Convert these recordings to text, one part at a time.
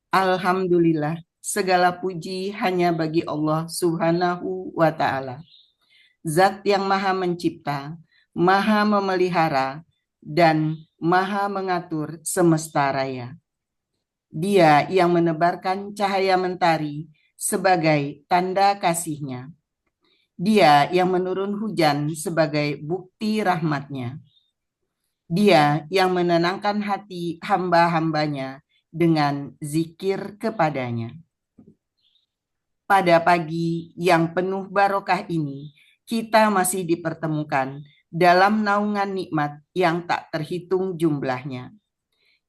Alhamdulillah, segala puji hanya bagi Allah Subhanahu wa Ta'ala. Zat yang Maha Mencipta, Maha Memelihara, dan Maha Mengatur semesta raya. Dia yang menebarkan cahaya mentari sebagai tanda kasih-Nya. Dia yang menurun hujan sebagai bukti rahmat-Nya. Dia yang menenangkan hati hamba-hambanya dengan zikir kepadanya. Pada pagi yang penuh barokah ini, kita masih dipertemukan dalam naungan nikmat yang tak terhitung jumlahnya.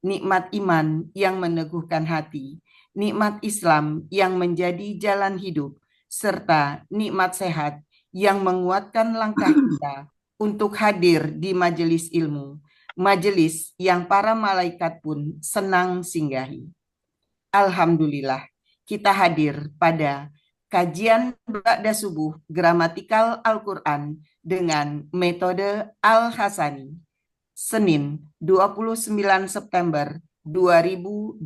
Nikmat iman yang meneguhkan hati, nikmat Islam yang menjadi jalan hidup, serta nikmat sehat yang menguatkan langkah kita untuk hadir di majelis ilmu, majelis yang para malaikat pun senang singgahi. Alhamdulillah, kita hadir pada kajian ba'da subuh gramatikal Al-Quran dengan metode Al-Hasani, Senin 29 September 2025.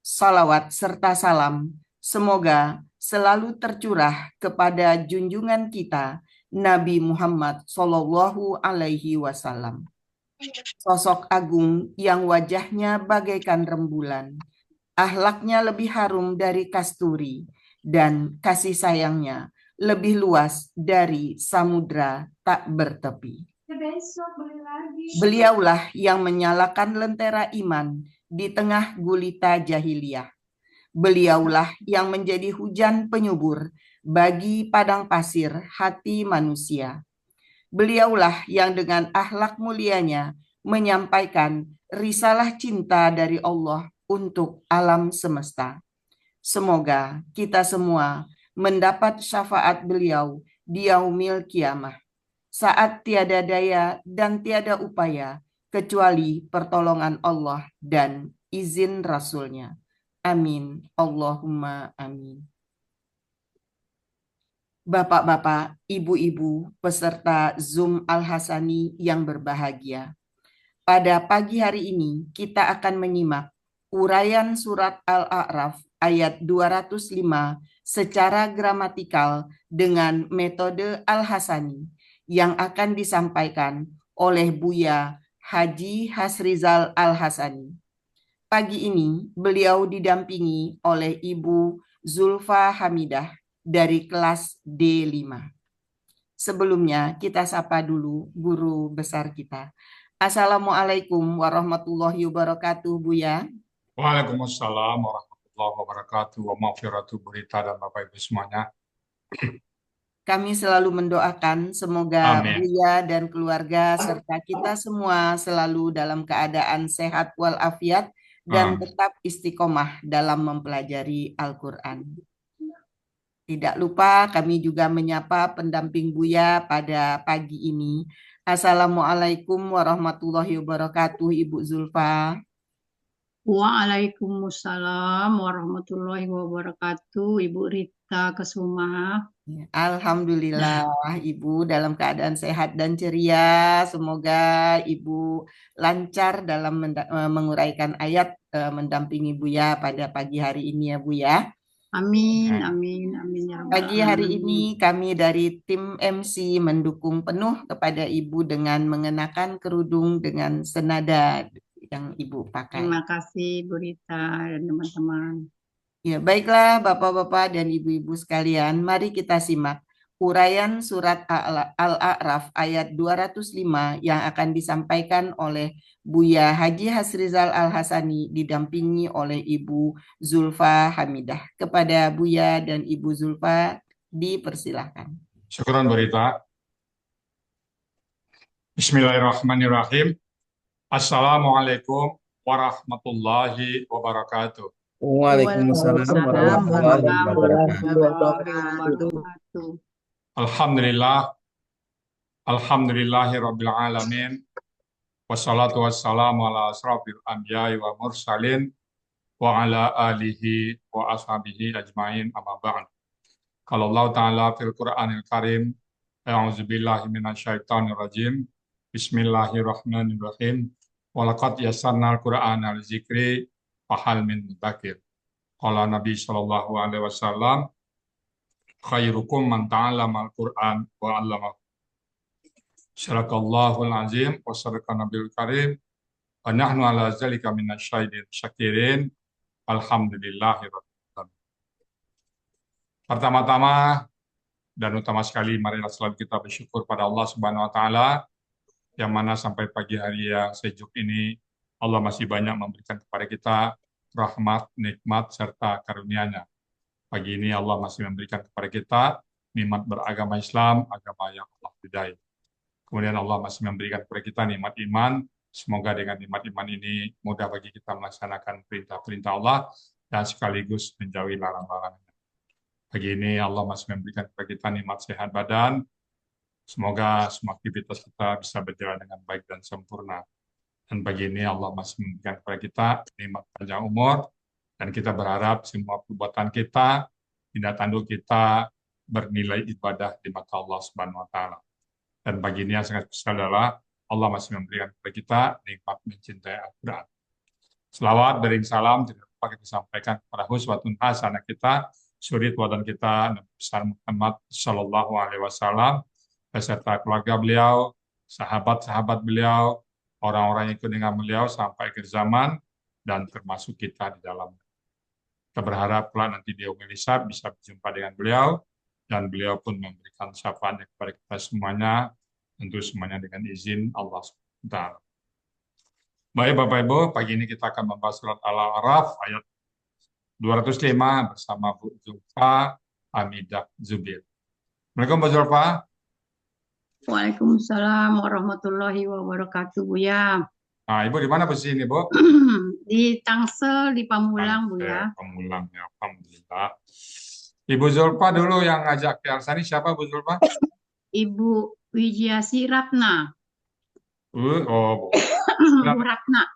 Salawat serta salam semoga selalu tercurah kepada junjungan kita Nabi Muhammad Sallallahu Alaihi Wasallam. Sosok agung yang wajahnya bagaikan rembulan, akhlaknya lebih harum dari kasturi, dan kasih sayangnya lebih luas dari samudra tak bertepi. Beliaulah yang menyalakan lentera iman di tengah gulita jahiliyah. Beliaulah yang menjadi hujan penyubur bagi padang pasir hati manusia. Beliaulah yang dengan akhlak mulianya menyampaikan risalah cinta dari Allah untuk alam semesta. Semoga kita semua mendapat syafaat beliau di yaumil kiamah, saat tiada daya dan tiada upaya kecuali pertolongan Allah dan izin Rasul-Nya. Amin. Allahumma amin. Bapak-bapak, ibu-ibu, peserta Zoom Al-Hasani yang berbahagia. Pada pagi hari ini kita akan menyimak uraian surat Al-A'raf ayat 205 secara gramatikal dengan metode Al-Hasani yang akan disampaikan oleh Buya Haji Hasrizal Al-Hasani. Pagi ini beliau didampingi oleh Ibu Zulfa Hamidah dari kelas D5. Sebelumnya kita sapa dulu guru besar kita. Assalamualaikum warahmatullahi wabarakatuh, Buya. Waalaikumsalam warahmatullahi wabarakatuh. Wa maghfiratu berita dan Bapak Ibu semuanya. Kami selalu mendoakan semoga Amin. Buya dan keluarga serta kita semua selalu dalam keadaan sehat walafiat dan tetap istiqomah dalam mempelajari Al-Quran. Tidak lupa kami juga menyapa pendamping Buya pada pagi ini. Assalamualaikum warahmatullahi wabarakatuh, Ibu Zulfa. Waalaikumsalam warahmatullahi wabarakatuh, Ibu Rita Kesuma. Alhamdulillah, Ibu dalam keadaan sehat dan ceria. Semoga Ibu lancar dalam menguraikan ayat mendampingi Buya pada pagi hari ini ya, Bu ya. Amin, amin, amin ya Rabbal Pagi hari alamin. ini kami dari tim MC mendukung penuh kepada Ibu dengan mengenakan kerudung dengan senada yang Ibu pakai. Terima kasih Bu Rita dan teman-teman. Ya, baiklah Bapak-bapak dan Ibu-ibu sekalian, mari kita simak uraian surat Al-A'raf ayat 205 yang akan disampaikan oleh Buya Haji Hasrizal Al-Hasani didampingi oleh Ibu Zulfa Hamidah. Kepada Buya dan Ibu Zulfa dipersilahkan. Syukran berita. Bismillahirrahmanirrahim. Assalamualaikum warahmatullahi wabarakatuh. Waalaikumsalam warahmatullahi wabarakatuh. Alhamdulillah. Alhamdulillahi rabbil alamin. Wassalatu wassalamu ala asrafil anbiya'i wa mursalin wa ala alihi wa ashabihi ajmain amma ba'd. Kalau Allah Ta'ala fil Qur'anil Karim, a'udzubillahi minasyaitonir rajim. Bismillahirrahmanirrahim. Walaqad yassarnal Qur'ana lidzikri fahal min mudzakir. Qala Nabi sallallahu alaihi wasallam, khairukum man ta'allama al-Qur'an wa 'allamahu. Sadaqallahul azim wa sadaqa nabiyul karim. Wa nahnu ala zalika minasyahidin syakirin. Alhamdulillahirabbil alamin. Pertama-tama dan utama sekali, marilah selalu kita bersyukur pada Allah Subhanahu wa taala, yang mana sampai pagi hari yang sejuk ini Allah masih banyak memberikan kepada kita rahmat, nikmat serta karunia-Nya. Pagi ini Allah masih memberikan kepada kita nikmat beragama Islam, agama yang Allah ridai. Kemudian Allah masih memberikan kepada kita nikmat iman. Semoga dengan nikmat iman ini mudah bagi kita melaksanakan perintah-perintah Allah dan sekaligus menjauhi larang-larangnya. Pagi ini Allah masih memberikan kepada kita nikmat sehat badan. Semoga semua aktivitas kita bisa berjalan dengan baik dan sempurna. Dan pagi ini Allah masih memberikan kepada kita nikmat panjang umur. Dan kita berharap semua perbuatan kita, tindak tanduk kita bernilai ibadah di mata Allah Subhanahu wa taala. Dan pagi ini yang sangat besar adalah Allah masih memberikan kepada kita nikmat mencintai Al-Quran. Selawat bering salam tidak lupa kita sampaikan kepada uswatun hasanah kita, suri teladan kita Nabi besar Muhammad sallallahu alaihi wasallam beserta keluarga beliau, sahabat-sahabat beliau, orang-orang yang ikut dengan beliau sampai akhir zaman dan termasuk kita di dalamnya. Kita berharap kelak nanti di yaumil hisab bisa berjumpa dengan beliau dan beliau pun memberikan syafaatnya kepada kita semuanya, tentu semuanya dengan izin Allah SWT. Baik Bapak Ibu, pagi ini kita akan membahas surat Al-A'raf ayat 205 bersama Bu Zulfa Hamidah Zubir. Assalamualaikum Bu Zulfa. Waalaikumsalam warahmatullahi wabarakatuh, Buya. Nah, Ibu di mana posisi ini, Bu? Di Tangsel, di Pamulang, Buya. Pamulang, ya, alhamdulillah. Ibu Zulfa dulu yang ngajak ke Arsani siapa Bu Zulfa? Ibu Wijiasi Ratna. Oh, Bu Ratna.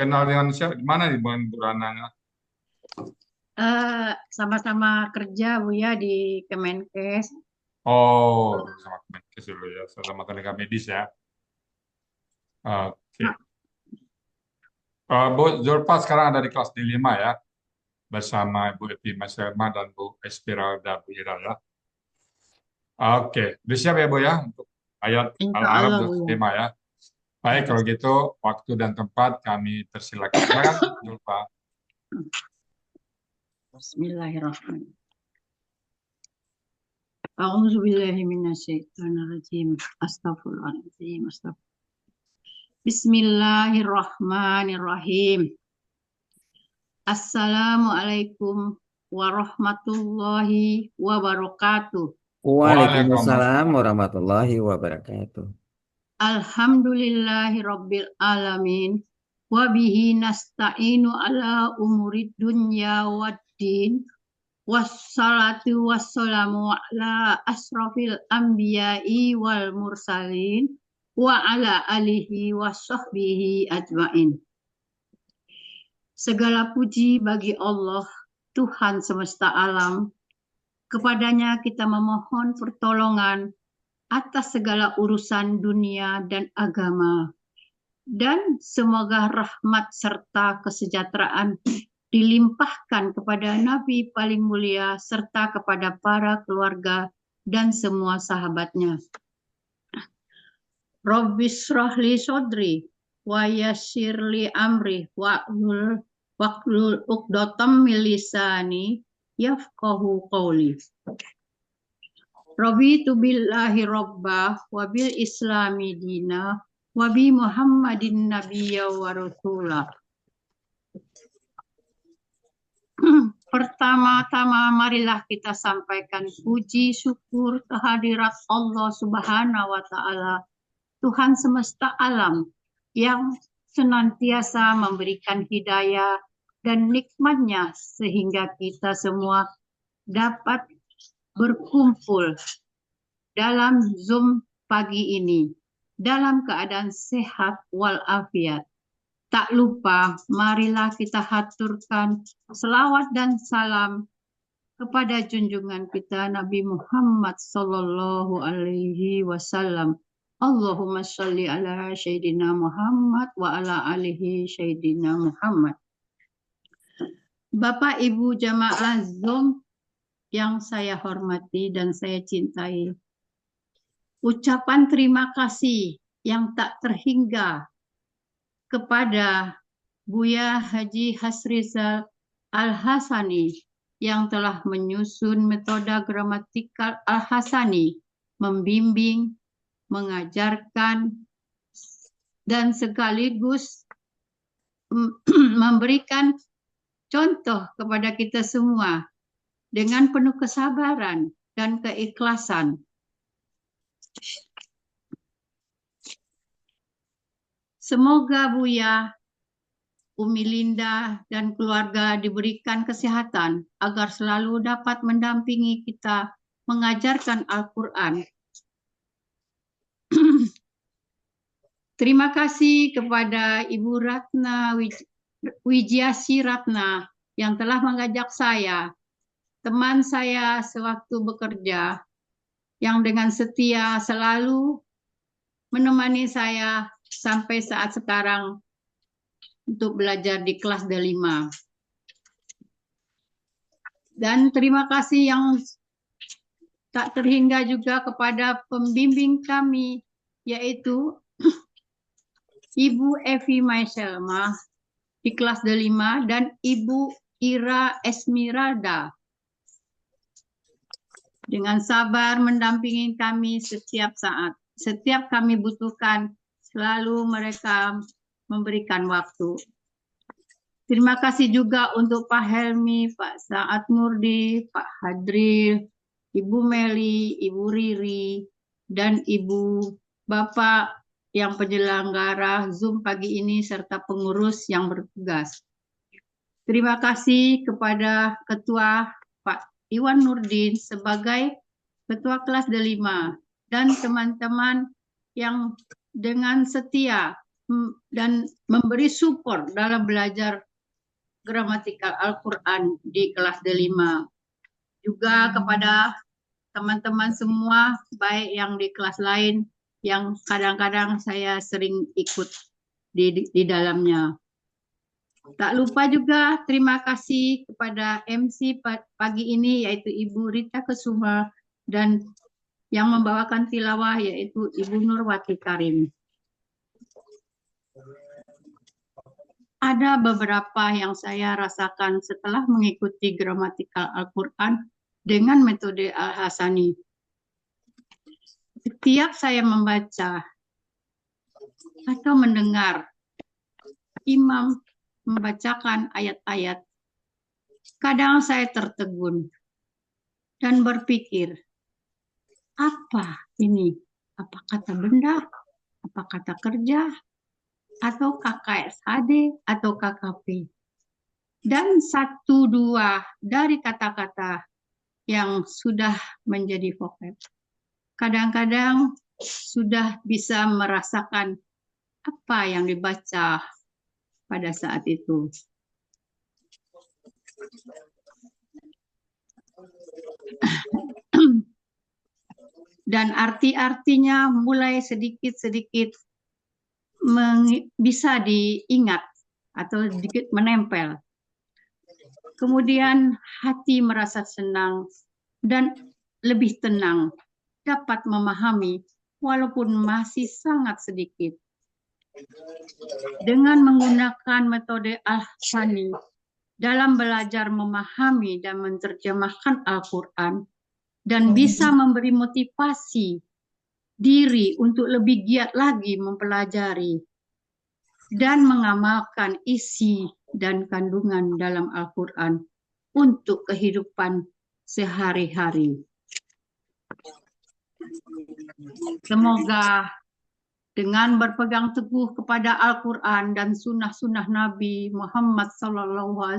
kenal dengan siapa? Di mana di Bu Ratnanya? Sama-sama kerja, Buya, di Kemenkes. Oh, sama Kemenkes dulu ya, sama tenaga medis ya. Oke. Bu Zulfa sekarang ada di kelas D5 ya, bersama Ibu Evi Masyarma dan Bu Esmeralda Bu Ira ya. Oke, udah siap ya Bu ya untuk ayat Al-A'raf 205 ya. Baik, kalau gitu waktu dan tempat kami persilakan. Silakan Zulfa. Bismillahirrahmanirrahim. A'udzubillahi minasyaitonirrajim. Astagfirullahaladzim. Bismillahirrahmanirrahim. Assalamualaikum warahmatullahi wabarakatuh. Waalaikumsalam warahmatullahi wabarakatuh. Alhamdulillahi rabbil alamin. Wabihi nasta'inu ala umurid dunya waddin. Wassalatu wassalamu ala asrafil anbiya'i wal mursalin. Wa ala alihi wa sahbihi ajma'in. Segala puji bagi Allah, Tuhan semesta alam. Kepadanya kita memohon pertolongan atas segala urusan dunia dan agama. Dan semoga rahmat serta kesejahteraan dilimpahkan kepada Nabi paling mulia serta kepada para keluarga dan semua sahabatnya. Rabbis shrahli sodri wa yassirli amri wa'hlul uqdatam min lisani yafqahu qawli. Raditu billahi rabba wa bil islami dina wa bi Muhammadin nabiyya wa rasulah. Pertama-tama marilah kita sampaikan puji syukur kehadirat Allah Subhanahu wa taala, Tuhan semesta alam yang senantiasa memberikan hidayah dan nikmat-Nya sehingga kita semua dapat berkumpul dalam Zoom pagi ini dalam keadaan sehat walafiat. Tak lupa, marilah kita haturkan selawat dan salam kepada junjungan kita Nabi Muhammad Sallallahu Alaihi Wasallam, Allahumma sholli ala Sayyidina Muhammad wa ala alihi Sayyidina Muhammad. Bapak Ibu jamaah Zoom yang saya hormati dan saya cintai, ucapan terima kasih yang tak terhingga kepada Buya Haji Hasrizal Al-Hasani yang telah menyusun metode gramatikal Al-Hasani, membimbing, mengajarkan, dan sekaligus memberikan contoh kepada kita semua dengan penuh kesabaran dan keikhlasan. Semoga Buya, Umi Linda, dan keluarga diberikan kesehatan agar selalu dapat mendampingi kita mengajarkan Al-Quran. Terima kasih kepada Ibu Ratna Wijiasi Ratna yang telah mengajak saya, teman saya sewaktu bekerja, yang dengan setia selalu menemani saya sampai saat sekarang untuk belajar di kelas D5. Dan terima kasih yang tak terhingga juga kepada pembimbing kami, yaitu Ibu Evi Maiselma di kelas D5 dan Ibu Ira Esmiralda. Dengan sabar mendampingi kami setiap saat. Setiap kami butuhkan, selalu mereka memberikan waktu. Terima kasih juga untuk Pak Helmi, Pak Saad Nurdi, Pak Hadril, Ibu Meli, Ibu Riri, dan Ibu Bapak yang penyelenggara Zoom pagi ini serta pengurus yang bertugas. Terima kasih kepada Ketua Pak Iwan Nurdin sebagai Ketua kelas D5 dan teman-teman yang dengan setia dan memberi support dalam belajar gramatikal Al-Quran di kelas D5. Juga kepada teman-teman semua, baik yang di kelas lain, yang kadang-kadang saya sering ikut di dalamnya. Tak lupa juga terima kasih kepada MC pagi ini, yaitu Ibu Rita Kesuma, dan yang membawakan tilawah yaitu Ibu Nurwati Karim. Ada beberapa yang saya rasakan setelah mengikuti gramatikal Al-Quran dengan metode Al-Hasani. Setiap saya membaca atau mendengar imam membacakan ayat-ayat, kadang saya tertegun dan berpikir, apa ini? Apa kata benda? Apa kata kerja? Atau KKSHD? Atau KKP? Dan 1-2 dari kata-kata yang sudah menjadi vocab. Kadang-kadang sudah bisa merasakan apa yang dibaca pada saat itu. Dan arti-artinya mulai sedikit-sedikit bisa diingat atau sedikit menempel. Kemudian hati merasa senang dan lebih tenang, dapat memahami walaupun masih sangat sedikit. Dengan menggunakan metode Al-Hasani dalam belajar memahami dan menerjemahkan Al-Quran, dan bisa memberi motivasi diri untuk lebih giat lagi mempelajari dan mengamalkan isi dan kandungan dalam Al-Quran untuk kehidupan sehari-hari. Semoga dengan berpegang teguh kepada Al-Quran dan sunnah-sunnah Nabi Muhammad SAW,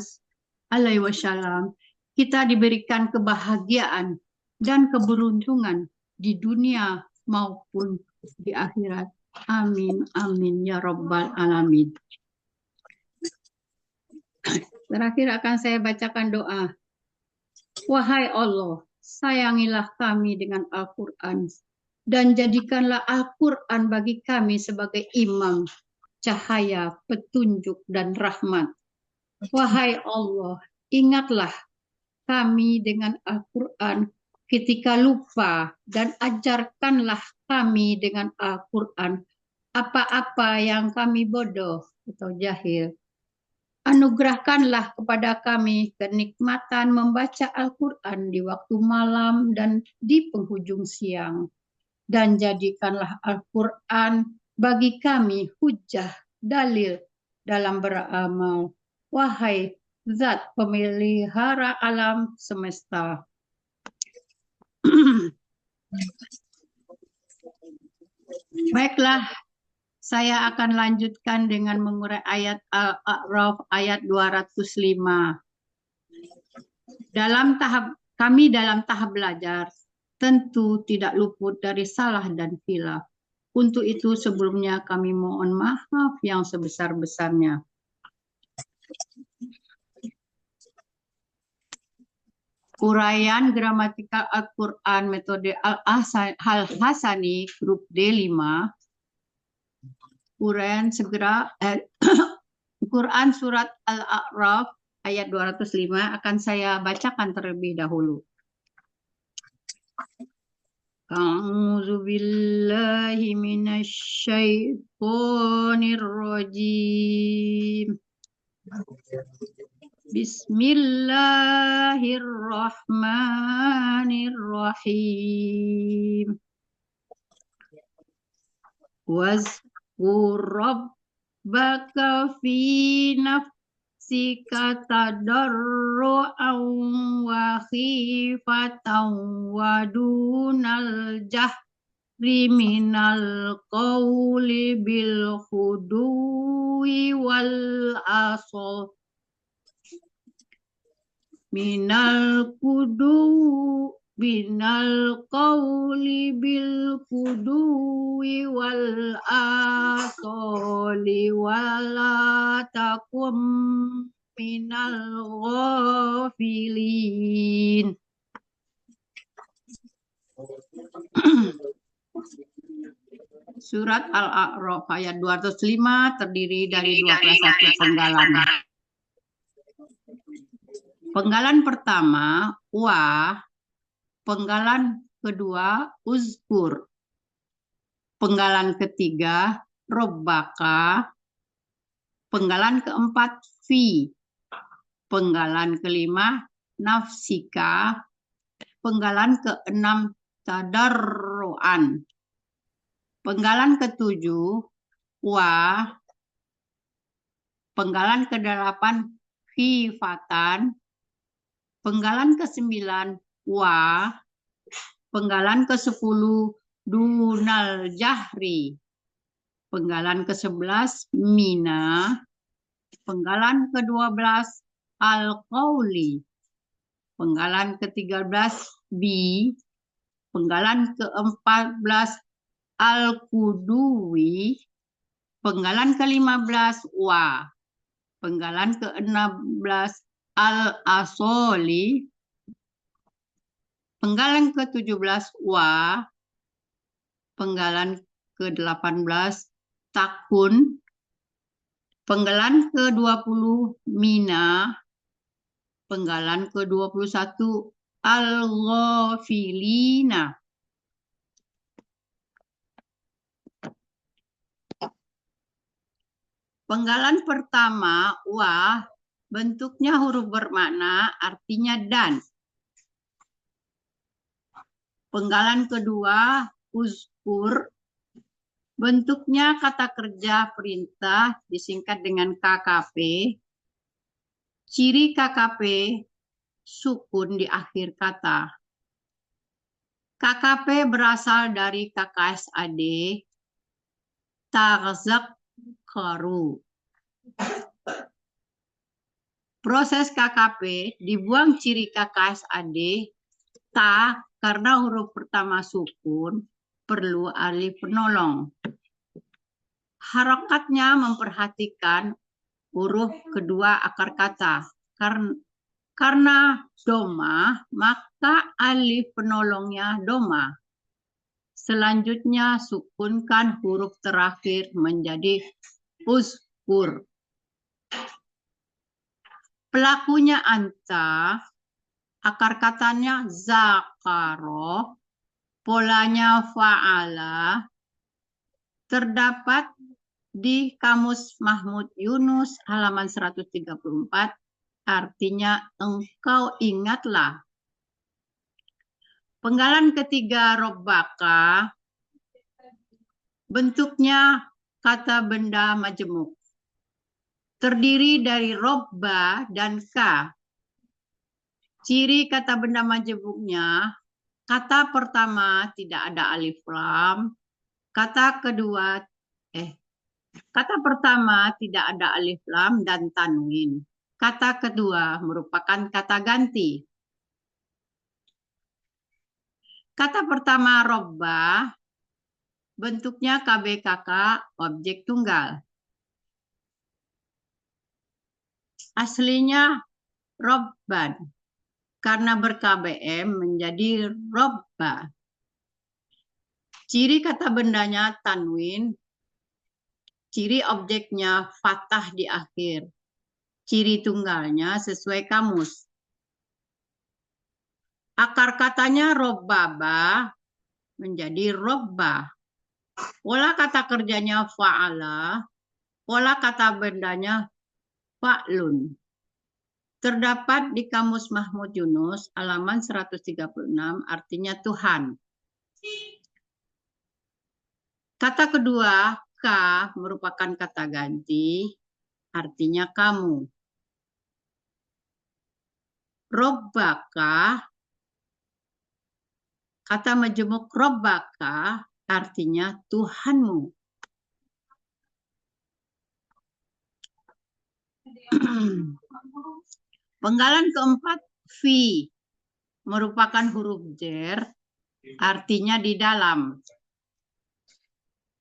kita diberikan kebahagiaan dan keberuntungan di dunia maupun di akhirat. Amin, amin, ya Rabbal Alamin. Terakhir akan saya bacakan doa. Wahai Allah, sayangilah kami dengan Al-Quran dan jadikanlah Al-Quran bagi kami sebagai imam, cahaya, petunjuk, dan rahmat. Wahai Allah, ingatlah kami dengan Al-Quran ketika lupa, dan ajarkanlah kami dengan Al-Quran apa-apa yang kami bodoh atau jahil. Anugerahkanlah kepada kami kenikmatan membaca Al-Quran di waktu malam dan di penghujung siang. Dan jadikanlah Al-Quran bagi kami hujah, dalil dalam beramal. Wahai Zat pemelihara alam semesta. Baiklah, saya akan lanjutkan dengan mengurai ayat Al-A'raf ayat 205. Kami dalam tahap belajar tentu tidak luput dari salah dan khilaf. Untuk itu sebelumnya kami mohon maaf yang sebesar-besarnya. Uraian gramatikal Al-Quran metode Al-Hasani grup D5. Uraian Quran surat Al-A'raf ayat 205 akan saya bacakan terlebih dahulu. A'udzu billahi minasyaitonir rajim. Bismillahirrahmanirrahim. Wazkur rabbaka fi nafsika tadarru'an wa khifatan wa dunal jahri minal qawli bil khuduwi wal asal. Minal qawli bil kuduwi wal asali wala takum minal ghafilin. Surat Al-A'raf ayat 205 terdiri dari 21 penggalan. Penggalan pertama, wa. Penggalan kedua, uzkur. Penggalan ketiga, robbaka. Penggalan keempat, fi. Penggalan kelima, nafsika. Penggalan keenam, tadarruan. Penggalan ketujuh, wa. Penggalan kedelapan, khifatan. Penggalan ke-9 wa, penggalan ke-10 dunal jahri, penggalan ke-11 mina, penggalan ke-12 al-qauli, penggalan ke-13 bi, penggalan ke-14 al-kuduwi, penggalan ke-15 wa, penggalan ke-16 al-asoli, penggalan ke-17 wa, penggalan ke-18 takun, penggalan ke-20 mina, penggalan ke-21 al-ghafilina. Penggalan pertama wa bentuknya huruf bermakna, artinya dan. Penggalan kedua, uzkur, bentuknya kata kerja perintah, disingkat dengan KKP. Ciri KKP, sukun di akhir kata. KKP berasal dari KKSAD, tazakkaru. Proses KKP dibuang ciri KKSAD ta karena huruf pertama sukun, perlu alif penolong. Harokatnya memperhatikan huruf kedua akar kata. Karena doma, maka alif penolongnya doma. Selanjutnya sukunkan huruf terakhir menjadi uzkur. Pelakunya anta, akar katanya zakaro, polanya fa'ala, terdapat di Kamus Mahmud Yunus halaman 134, artinya engkau ingatlah. Penggalan ketiga robbaka, bentuknya kata benda majemuk. Terdiri dari robba dan ka. Ciri kata benda majemuknya, kata pertama tidak ada alif lam, kata pertama tidak ada alif lam dan tanwin. Kata kedua merupakan kata ganti. Kata pertama robba, bentuknya KBKK, objek tunggal. Aslinya robban, karena ber-KBM menjadi robba. Ciri kata bendanya tanwin, ciri objeknya fathah di akhir. Ciri tunggalnya sesuai kamus. Akar katanya robbaba menjadi robba. Pola kata kerjanya fa'ala, pola kata bendanya fa'lun. Terdapat di Kamus Mahmud Yunus halaman 136, artinya Tuhan. Kata kedua, ka, merupakan kata ganti, artinya kamu. Robbaka, kata majemuk robbaka, artinya Tuhanmu. Penggalan keempat, fi, merupakan huruf jer, artinya di dalam.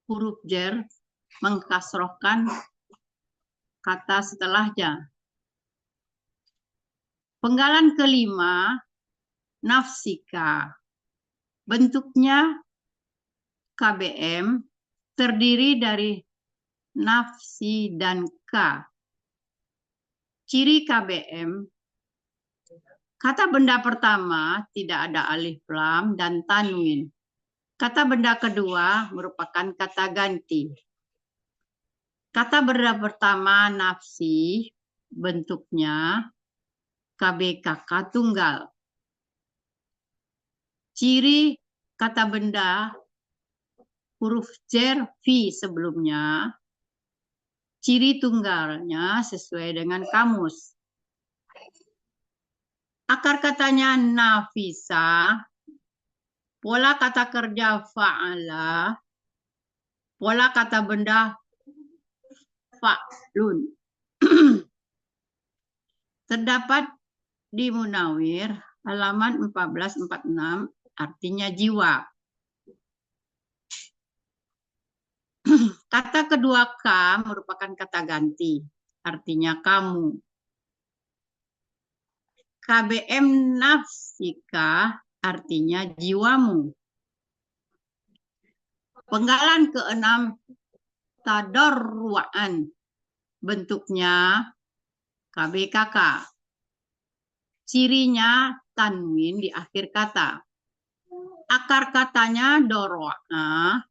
Huruf jer mengkasrohkan kata setelahnya. Penggalan kelima, nafsika. Bentuknya KBM, terdiri dari nafsi dan ka. Ciri KBM, kata benda pertama tidak ada alif lam dan tanwin. Kata benda kedua merupakan kata ganti. Kata benda pertama nafsi, bentuknya KBKK tunggal. Ciri kata benda huruf jer fi sebelumnya, ciri tunggalnya sesuai dengan kamus. Akar katanya nafisa, pola kata kerja fa'ala, pola kata benda fa'lun. Terdapat di Munawir halaman 1446, artinya jiwa. Kata kedua ka merupakan kata ganti, artinya kamu. KBM nafsika artinya jiwamu. Penggalan keenam, tadarruan, bentuknya KBKK. Cirinya tanwin di akhir kata. Akar katanya doro'a,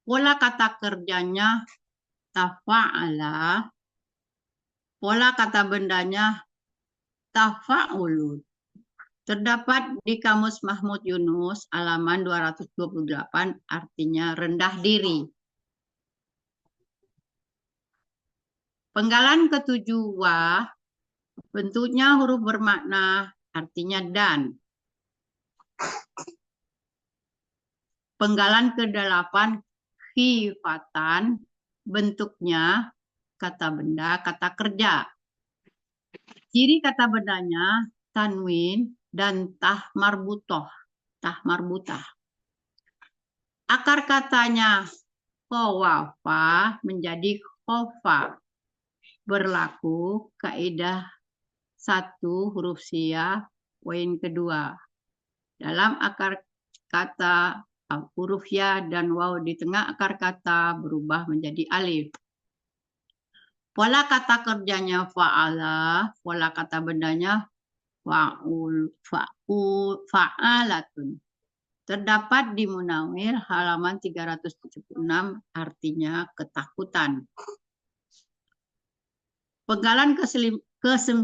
pola kata kerjanya tafa'ala, pola kata bendanya tafa'ulun. Terdapat di Kamus Mahmud Yunus halaman 228, artinya rendah diri. Penggalan ketujuh wa, bentuknya huruf bermakna, artinya dan. Penggalan ke-8 khifatan, bentuknya kata benda, kata kerja. Ciri kata bendanya tanwin dan tah marbutah. Akar katanya khawafa menjadi khofa. Berlaku kaidah 1 huruf siyah poin kedua. Dalam akar kata huruf ya dan waw di tengah akar kata berubah menjadi alif. Pola kata kerjanya fa'ala, pola kata bendanya fa'alatun. Terdapat di Munawir halaman 376, artinya ketakutan. Penggalan ke-9,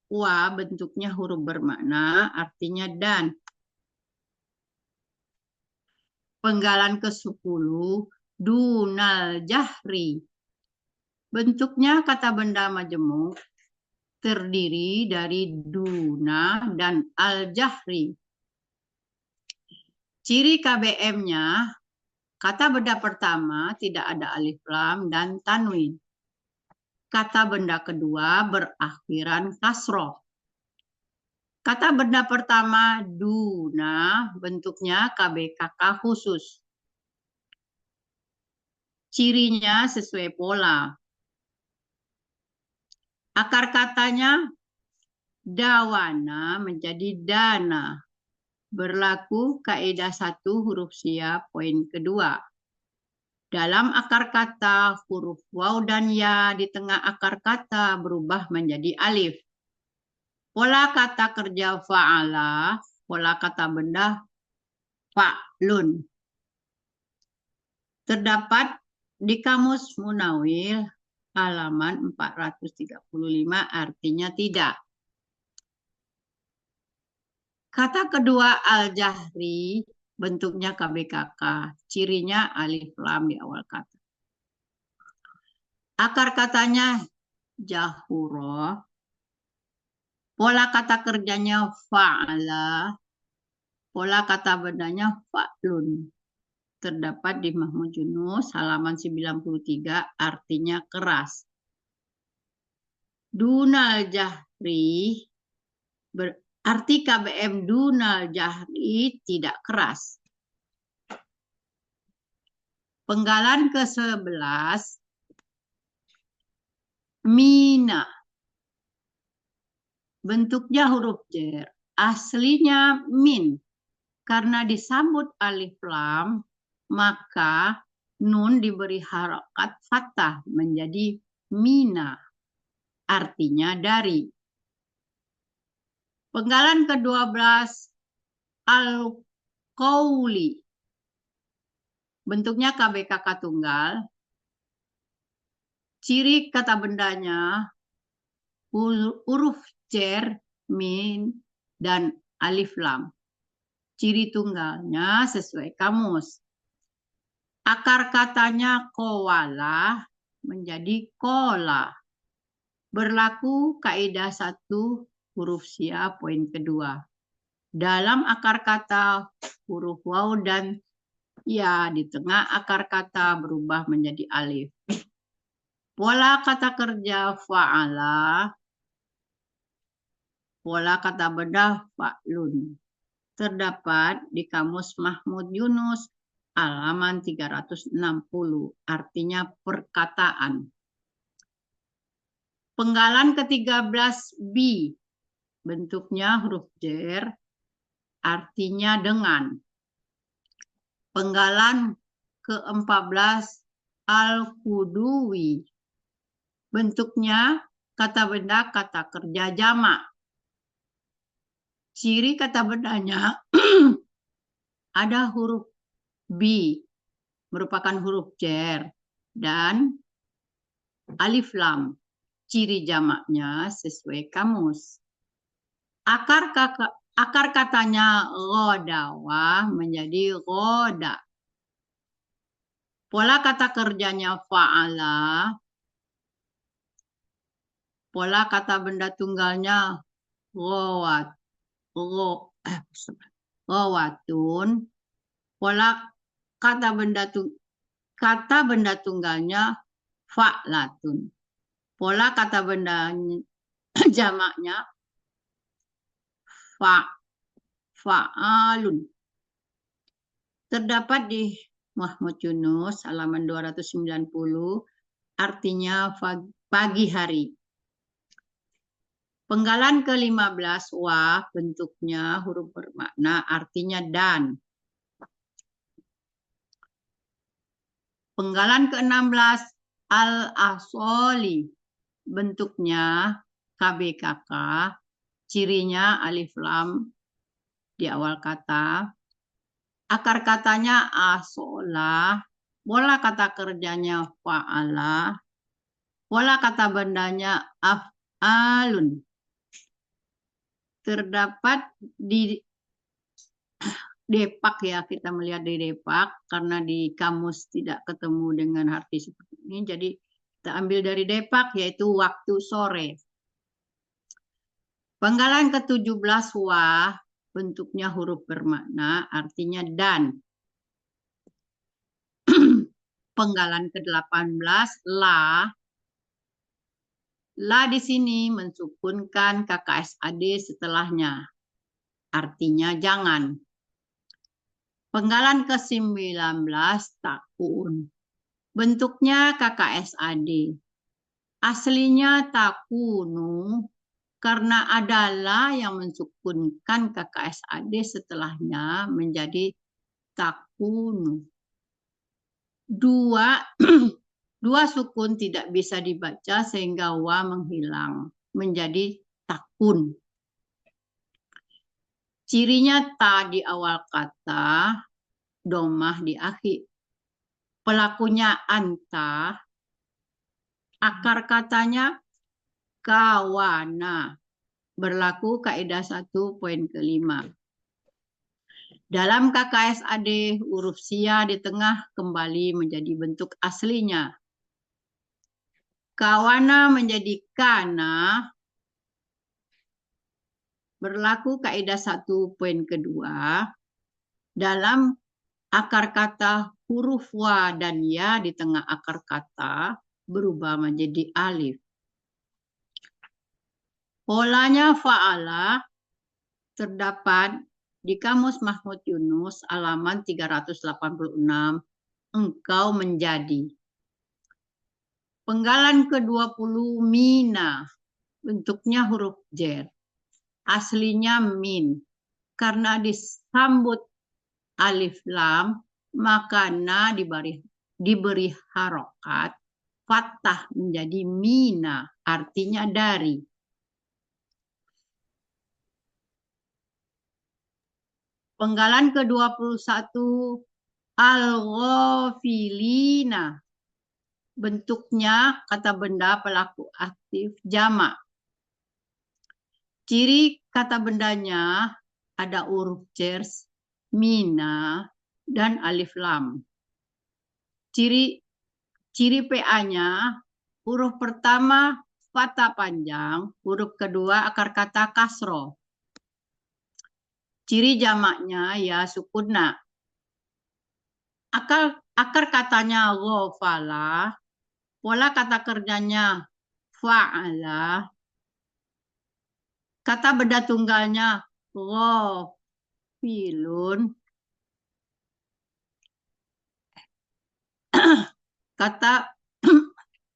wa bentuknya huruf bermakna, artinya dan. Penggalan ke-10, dunal jahri. Bentuknya kata benda majemuk, terdiri dari duna dan al-jahri. Ciri KBM-nya, kata benda pertama tidak ada alif lam dan tanwin. Kata benda kedua berakhiran kasroh. Kata benda pertama duna, bentuknya KBKK khusus. Cirinya sesuai pola. Akar katanya dawana menjadi dana. Berlaku kaidah 1 huruf siap poin kedua. Dalam akar kata huruf waw dan ya di tengah akar kata berubah menjadi alif. Pola kata kerja fa'ala, pola kata benda fa'lun. Terdapat di Kamus Munawir halaman 435, artinya tidak. Kata kedua al-jahri, bentuknya KBKK, cirinya alif lam di awal kata. Akar katanya jahuro, pola kata kerjanya fa'ala, pola kata bendanya fa'lun. Terdapat di Mahmud Yunus halaman 93, artinya keras. Dunal jahri, arti KBM dunal jahri tidak keras. Penggalan ke-11, mina. Bentuknya huruf jer. Aslinya min. Karena disambut alif lam, maka nun diberi harokat fathah menjadi mina. Artinya dari. Penggalan ke-12, al-qawli. Bentuknya KBKK tunggal. Ciri kata bendanya huruf jer, min, dan alif lam. Ciri tunggalnya sesuai kamus. Akar katanya kowala menjadi kola. Berlaku kaidah 1 huruf siap poin kedua. Dalam akar kata huruf waw dan ya di tengah akar kata berubah menjadi alif. Pola kata kerja fa'ala, pola kata benda fa'lun. Terdapat di Kamus Mahmud Yunus halaman 360, artinya perkataan. Penggalan ke-13 bi, bentuknya huruf jer, artinya dengan. Penggalan ke-14 al-kuduwi, bentuknya kata benda kata kerja jamak. Ciri kata bendanya ada huruf bi, merupakan huruf jer, dan alif lam. Ciri jamaknya sesuai kamus. Akar katanya ghodawa menjadi ghoda. Pola kata kerjanya fa'ala. Pola kata benda tunggalnya ghawatun. Pola kata benda tunggalnya fa'latun. Pola kata benda jamaknya fa'alun. Terdapat di Mahmud Yunus halaman 290, artinya pagi hari. Penggalan ke-15 wa, bentuknya huruf bermakna, artinya dan. Penggalan ke-16 al-asoli. Bentuknya KBKK, cirinya alif lam di awal kata. Akar katanya asola, pola kata kerjanya fa'ala, pola kata bendanya af'alun. Terdapat di Depak ya, kita melihat di Depak, karena di kamus tidak ketemu dengan arti seperti ini, jadi kita ambil dari Depak, yaitu waktu sore. Penggalan ke-17 wa, bentuknya huruf bermakna, artinya dan. Penggalan ke-18 la. La di sini mensukunkan KKSAD setelahnya, artinya jangan. Penggalan ke-19 takun. Bentuknya KKSAD. Aslinya takunu, karena adalah yang mensukunkan KKSAD setelahnya menjadi takunu. Dua sukun tidak bisa dibaca sehingga wa menghilang menjadi takun. Cirinya ta di awal kata, domah di akhir. Pelakunya anta, akar katanya kawana. Berlaku kaidah 1.5. Dalam KKSAD, huruf sia di tengah kembali menjadi bentuk aslinya. Kawana menjadi kana. Berlaku kaidah 1.2. Dalam akar kata huruf wa dan ya di tengah akar kata berubah menjadi alif. Polanya fa'ala terdapat di Kamus Mahmud Yunus halaman 386, engkau menjadi. Penggalan ke-20 mina, bentuknya huruf jer. Aslinya min, karena disambut alif lam, maka na diberi harokat, fathah menjadi mina, artinya dari. Penggalan ke-21 al-ghafilina. Bentuknya kata benda pelaku aktif jamak. Ciri kata bendanya ada huruf jer, mina, dan alif lam. Ciri PA-nya, huruf pertama fathah panjang, huruf kedua akar kata kasro. Ciri jamaknya ya sukunna. Akar katanya ghafala, pola kata kerjanya fa'ala, kata benda tunggalnya ghafilun,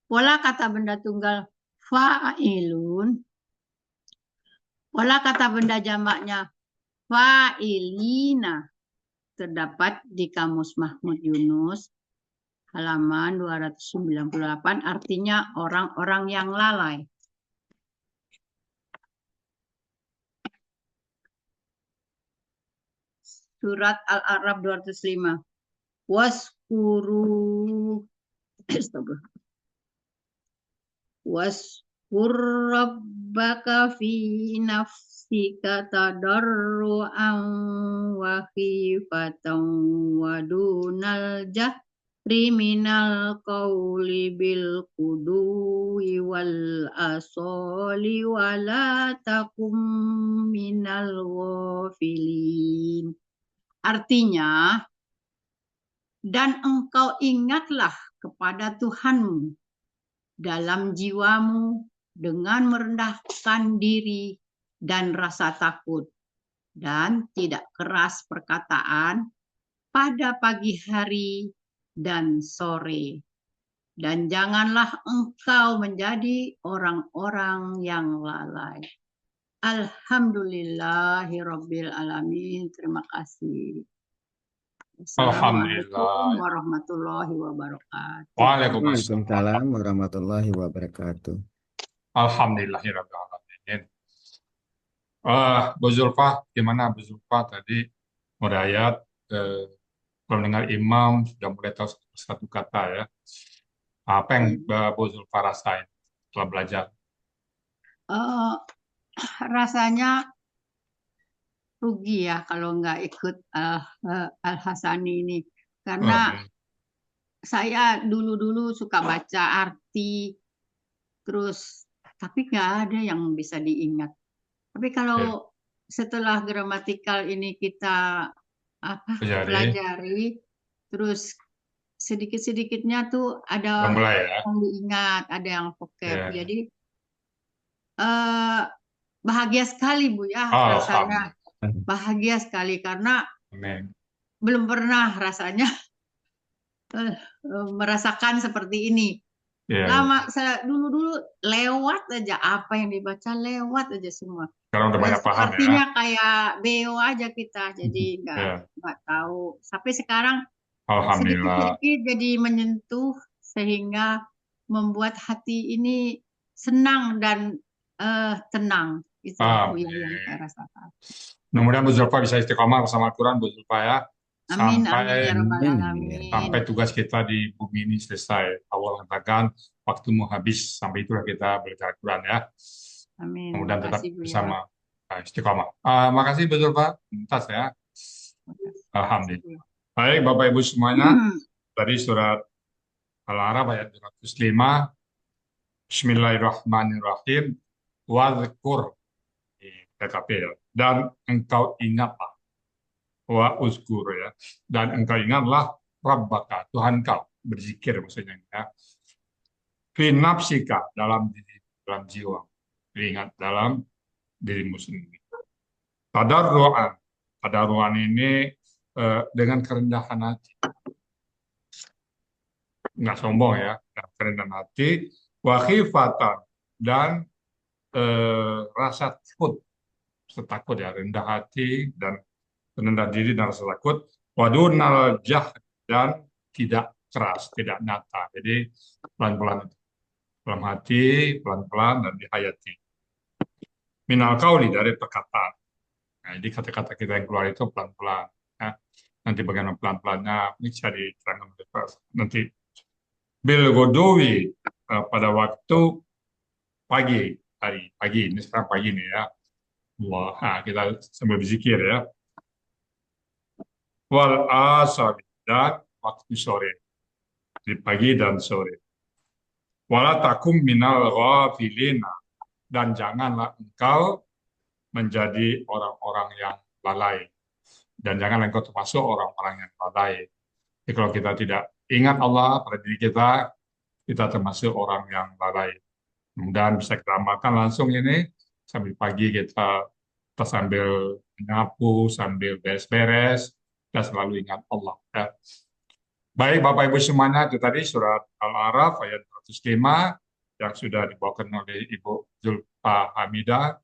pola kata benda tunggal fa'ilun, pola kata benda jamaknya fa'ilina, terdapat di Kamus Mahmud Yunus halaman 298, artinya orang-orang yang lalai. Surat Al-A'raf 205. Waskur rabbaka fi nafsika tadarruan wa khifatan wa dunal jahri minal qawli bil qudwi wal asali wa la takum minal ghafilin. Artinya, dan engkau ingatlah kepada Tuhanmu dalam jiwamu dengan merendahkan diri dan rasa takut, dan tidak keras perkataan pada pagi hari dan sore. Dan janganlah engkau menjadi orang-orang yang lalai. Alhamdulillahirabbil alamin. Terima kasih. Wassalamualaikum Alhamdulillah. warahmatullahi wabarakatuh. Waalaikumsalam. Waalaikumsalam warahmatullahi wabarakatuh. Alhamdulillahirrahmanirrahim. Bu Zulfa, gimana Bu Zulfa tadi merayat kalau mendengar imam sudah mulai tahu satu kata ya. Apa yang Bu Zulfa rasain setelah belajar? Eh, rasanya rugi ya kalau nggak ikut Al-Hasani ini. Karena saya dulu-dulu suka baca arti, terus tapi nggak ada yang bisa diingat. Tapi kalau setelah gramatikal ini kita Pelajari. pelajari, terus sedikit-sedikitnya tuh Udah ada mulai ya. yang diingat, ada yang vocab. Ya. Jadi bahagia sekali Bu ya rasanya. Bahagia sekali karena Amin. belum pernah rasanya merasakan seperti ini. Ya, Lama saya dulu lewat aja apa yang dibaca lewat aja semua. sekarang udah banyak paham ya. Artinya kayak beo aja kita, jadi Ya. nggak tahu. Sampai sekarang Alhamdulillah. sedikit-sedikit jadi menyentuh sehingga membuat hati ini senang dan tenang. Itu Bu, yang saya rasakan. Mudah-mudahan Bu Zulfa bisa istiqomah bersama Al-Quran Bu Zulfa ya. Amin, amin, ya Rabbal Amin. Alamin. Sampai tugas kita di bumi ini selesai. Allah mengatakan waktumu habis, sampai itulah kita belajar Al-Quran ya. Amin. Kemudian tetap Makasih, Bu, ya. bersama istiqomah. Makasih Bu Zulfa, tuntas ya. Alhamdulillah. Baik Bapak Ibu semuanya, tadi surat Al-A'raf ayat 205. Bismillahirrahmanirrahim. Wadhkur di TKP ya. Dan engkau ingatlah. Wa uzkur ya. Dan engkau ingatlah Rabbaka, Tuhan kau, berzikir maksudnya ya. Fi nafsika, dalam jiwa. Ingat dalam dirimu sendiri. Tadarruan ini dengan kerendahan hati. Nggak sombong ya, kerendahan hati. Wa khifatan, dan rasa takut ya, rendah hati dan rendah diri dan rasa takut. Wadunal jahd, dan tidak keras, tidak nyata. Jadi pelan-pelan, dalam hati, pelan-pelan dan dihayati. Minal qauli, dari perkataan. Nah, jadi kata-kata kita yang keluar itu pelan-pelan. Ya. Nanti bagaimana pelan-pelannya ini bisa diterangkan nanti. Bil godowi, pada waktu pagi hari, pagi ini sekarang pagi nih ya. Wah, nah, kita sambil berzikir ya. Wal asar, dan waktu sore, di pagi dan sore. Wala takum minal ghafilina, dan janganlah engkau menjadi orang-orang yang lalai, dan janganlah engkau termasuk orang-orang yang lalai. Jadi kalau kita tidak ingat Allah pada diri kita termasuk orang yang lalai. Kemudian bisa kita amalkan langsung ini, sambil pagi kita sambil menyapu, sambil beres-beres, kita selalu ingat Allah. Ya. Baik Bapak Ibu semuanya, itu tadi surat Al-A'raf ayat 205 yang sudah dibawakan oleh Ibu Zulfa Hamidah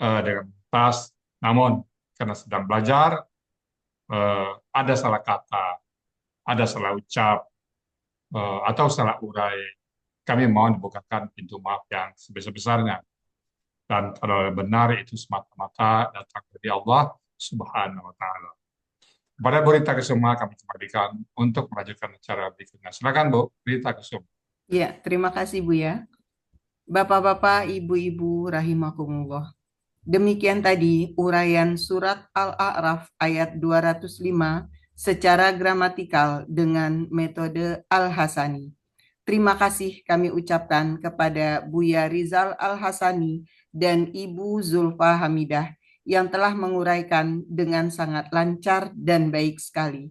dengan tuntas. Namun karena sedang belajar, ada salah kata, ada salah ucap, atau salah urai, kami mohon dibukakan pintu maaf yang sebesar-besarnya. Dan kalau benar itu semata-mata datang dari Allah Subhanahu wa Ta'ala. Kepada Bu Rita Kusuma kami kembalikan untuk melanjutkan acara berikutnya. Silakan Bu Rita Kusuma. Ya, terima kasih Bu ya. Bapak-bapak, ibu-ibu rahimakumullah. Demikian tadi uraian surat Al-A'raf ayat 205 secara gramatikal dengan metode Al-Hasani. Terima kasih kami ucapkan kepada Buya Rizal Al-Hasani dan Ibu Zulfa Hamidah yang telah menguraikan dengan sangat lancar dan baik sekali.